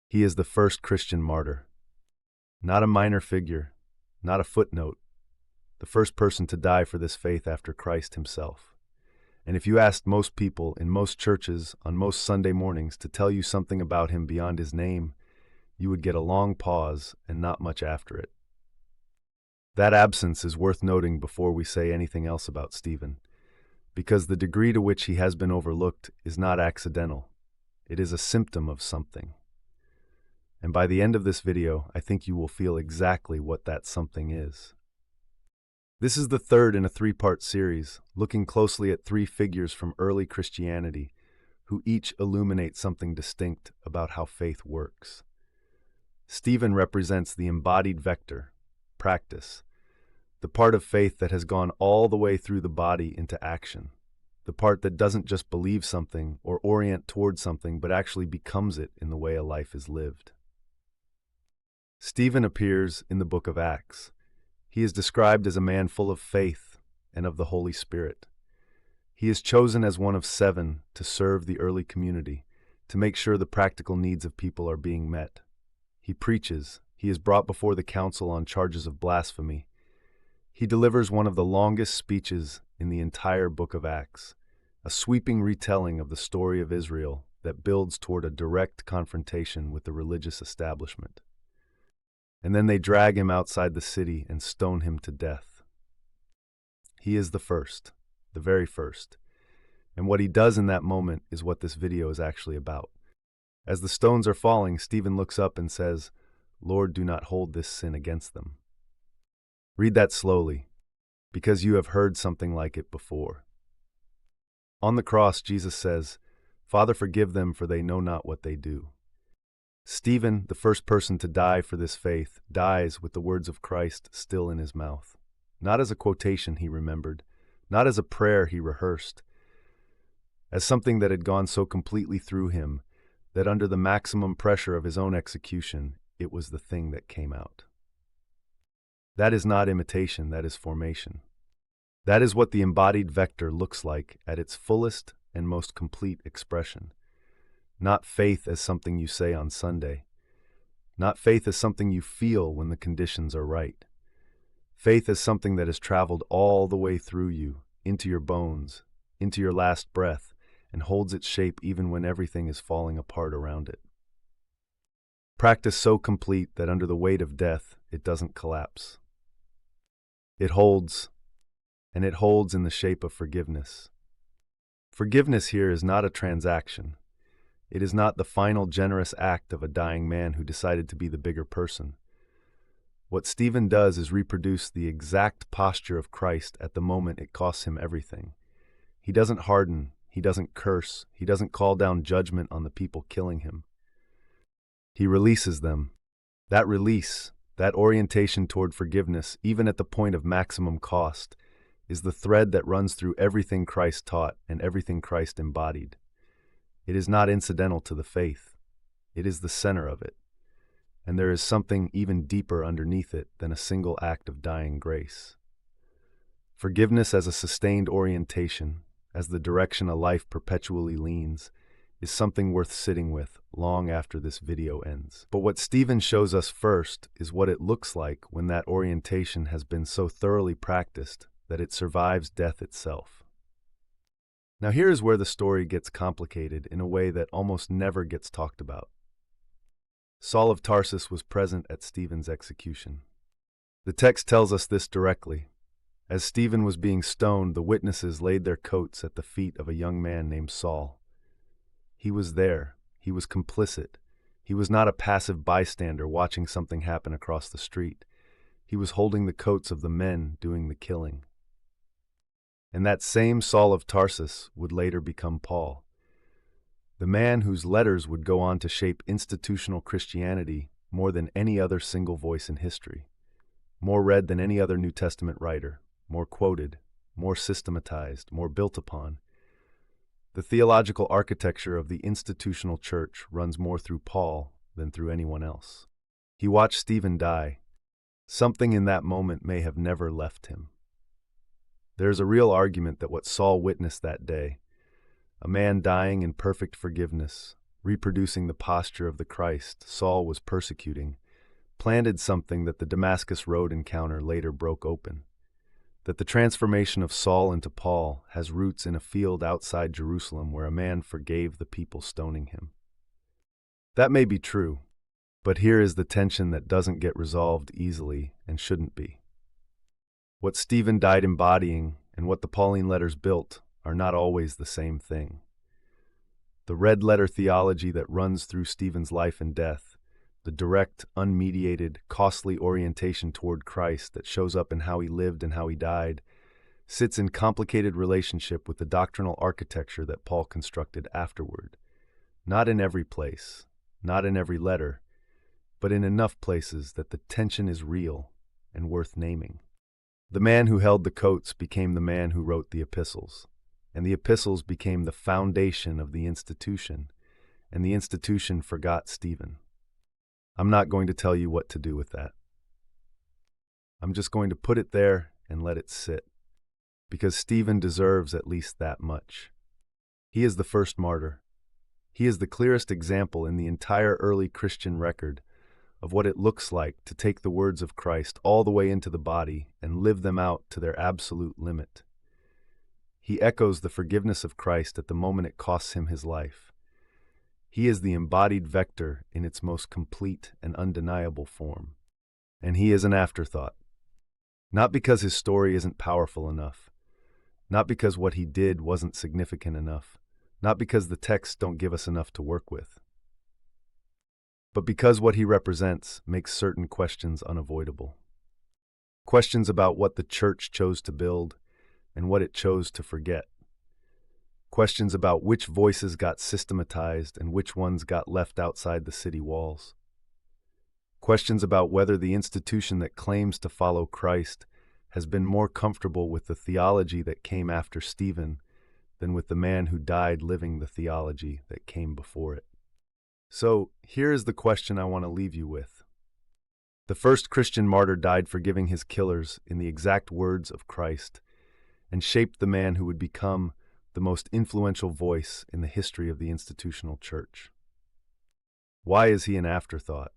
He is the first Christian martyr. Not a minor figure, not a footnote, the first person to die for this faith after Christ himself. And if you asked most people in most churches on most Sunday mornings to tell you something about him beyond his name, you would get a long pause and not much after it. That absence is worth noting before we say anything else about Stephen, because the degree to which he has been overlooked is not accidental. It is a symptom of something. And by the end of this video, I think you will feel exactly what that something is. This is the third in a three-part series, looking closely at three figures from early Christianity, who each illuminate something distinct about how faith works. Stephen represents the embodied vector, practice, the part of faith that has gone all the way through the body into action, the part that doesn't just believe something or orient toward something, but actually becomes it in the way a life is lived. Stephen appears in the book of Acts. He is described as a man full of faith and of the Holy Spirit. He is chosen as one of 7 to serve the early community, to make sure the practical needs of people are being met. He preaches. He is brought before the council on charges of blasphemy. He delivers one of the longest speeches in the entire book of Acts, a sweeping retelling of the story of Israel that builds toward a direct confrontation with the religious establishment. And then they drag him outside the city and stone him to death. He is the first, the very first. And what he does in that moment is what this video is actually about. As the stones are falling, Stephen looks up and says, "Lord, do not hold this sin against them." Read that slowly, because you have heard something like it before. On the cross, Jesus says, "Father, forgive them, for they know not what they do." Stephen, the first person to die for this faith, dies with the words of Christ still in his mouth. Not as a quotation he remembered, not as a prayer he rehearsed, as something that had gone so completely through him that under the maximum pressure of his own execution, it was the thing that came out. That is not imitation, that is formation. That is what the embodied vector looks like at its fullest and most complete expression. Not faith as something you say on Sunday. Not faith as something you feel when the conditions are right. Faith as something that has traveled all the way through you, into your bones, into your last breath, and holds its shape even when everything is falling apart around it. Practice so complete that under the weight of death, it doesn't collapse. It holds, and it holds in the shape of forgiveness. Forgiveness here is not a transaction. It is not the final generous act of a dying man who decided to be the bigger person. What Stephen does is reproduce the exact posture of Christ at the moment it costs him everything. He doesn't harden, he doesn't curse, he doesn't call down judgment on the people killing him. He releases them. That release, that orientation toward forgiveness, even at the point of maximum cost, is the thread that runs through everything Christ taught and everything Christ embodied. It is not incidental to the faith. It is the center of it. And there is something even deeper underneath it than a single act of dying grace. Forgiveness as a sustained orientation, as the direction a life perpetually leans, is something worth sitting with long after this video ends. But what Stephen shows us first is what it looks like when that orientation has been so thoroughly practiced that it survives death itself. Now here is where the story gets complicated in a way that almost never gets talked about. Saul of Tarsus was present at Stephen's execution. The text tells us this directly. As Stephen was being stoned, the witnesses laid their coats at the feet of a young man named Saul. He was there. He was complicit. He was not a passive bystander watching something happen across the street. He was holding the coats of the men doing the killing. And that same Saul of Tarsus would later become Paul, the man whose letters would go on to shape institutional Christianity more than any other single voice in history, more read than any other New Testament writer, more quoted, more systematized, more built upon. The theological architecture of the institutional church runs more through Paul than through anyone else. He watched Stephen die. Something in that moment may have never left him. There is a real argument that what Saul witnessed that day, a man dying in perfect forgiveness, reproducing the posture of the Christ Saul was persecuting, planted something that the Damascus Road encounter later broke open. That the transformation of Saul into Paul has roots in a field outside Jerusalem where a man forgave the people stoning him. That may be true, but here is the tension that doesn't get resolved easily and shouldn't be. What Stephen died embodying and what the Pauline letters built are not always the same thing. The red letter theology that runs through Stephen's life and death, the direct, unmediated, costly orientation toward Christ that shows up in how he lived and how he died, sits in complicated relationship with the doctrinal architecture that Paul constructed afterward. Not in every place, not in every letter, but in enough places that the tension is real and worth naming. The man who held the coats became the man who wrote the epistles, and the epistles became the foundation of the institution, and the institution forgot Stephen. I'm not going to tell you what to do with that. I'm just going to put it there and let it sit, because Stephen deserves at least that much. He is the first martyr. He is the clearest example in the entire early Christian record of what it looks like to take the words of Christ all the way into the body and live them out to their absolute limit. He echoes the forgiveness of Christ at the moment it costs him his life. He is the embodied vector in its most complete and undeniable form. And he is an afterthought. Not because his story isn't powerful enough, not because what he did wasn't significant enough, not because the texts don't give us enough to work with, but because what he represents makes certain questions unavoidable. Questions about what the church chose to build and what it chose to forget. Questions about which voices got systematized and which ones got left outside the city walls. Questions about whether the institution that claims to follow Christ has been more comfortable with the theology that came after Stephen than with the man who died living the theology that came before it. So, here is the question I want to leave you with. The first Christian martyr died forgiving his killers in the exact words of Christ and shaped the man who would become the most influential voice in the history of the institutional church. Why is he an afterthought?